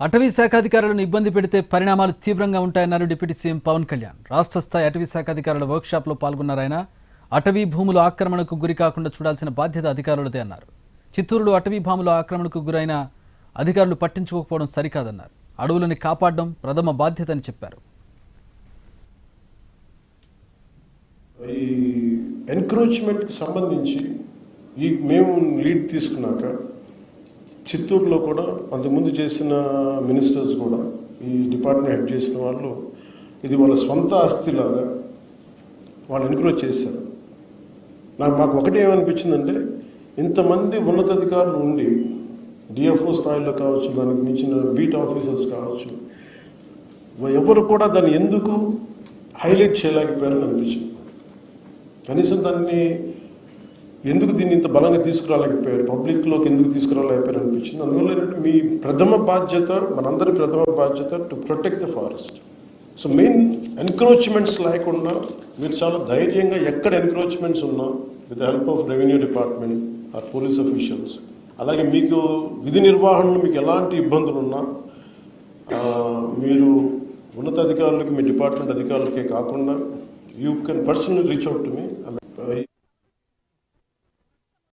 అటవీ శాఖ అధికారులను ఇబ్బంది పెడితే పరిణామాలు తీవ్రంగా ఉంటాయన్నారు డిప్యూటీ సీఎం పవన్ కళ్యాణ్. రాష్ట్ర స్థాయి అటవీ శాఖ అధికారుల వర్క్షాప్లో పాల్గొన్నారు ఆయన. అటవీ భూముల ఆక్రమణకు గురి కాకుండా చూడాల్సిన బాధ్యత అధికారులదే అన్నారు. చిత్తూరులో అటవీ భూముల ఆక్రమణకు గురైన అధికారులు పట్టించుకోకపోవడం సరికాదన్నారు. అడవులను కాపాడడం ప్రథమ బాధ్యత అని చెప్పారు. ఈ ఎన్క్రోచ్మెంట్కి సంబంధించి మేము లీడ్ తీసుకున్నాక చిత్తూరులో కూడా అంతకుముందు చేసిన మినిస్టర్స్ కూడా ఈ డిపార్ట్మెంట్ హెడ్ చేసిన వాళ్ళు ఇది వాళ్ళ స్వంత ఆస్తిలాగా వాళ్ళు ఎన్క్రోచ్ చేశారు. మాకు ఒకటే ఏమనిపించిందంటే, ఇంతమంది ఉన్నతాధికారులు ఉండి డిఎఫ్ఓ స్థాయిలో కావచ్చు, దానికి మించిన బీట్ ఆఫీసర్స్ కావచ్చు, ఎవరు కూడా దాన్ని ఎందుకు హైలైట్ చేయలేకపోయారని అనిపించింది. కనీసం దాన్ని ఎందుకు దీన్ని ఇంత బలంగా తీసుకురాలేకపోయారు, పబ్లిక్లోకి ఎందుకు తీసుకురాలేకపోయారు అనిపించింది. అందువల్ల ఏంటంటే మీ ప్రథమ బాధ్యత, మనందరి ప్రథమ బాధ్యత to protect the forest. So main encroachments లేకుండా మీరు చాలా ధైర్యంగా ఎక్కడ ఎన్క్రోచ్మెంట్స్ ఉన్నా with help of revenue department or police officials, అలాగే మీకు విధి నిర్వహణలో మీకు ఎలాంటి ఇబ్బందులు ఉన్నా మీరు ఉన్నతాధికారులకి, మీ డిపార్ట్మెంట్ అధికారులకే కాకుండా you can personally reach out to me.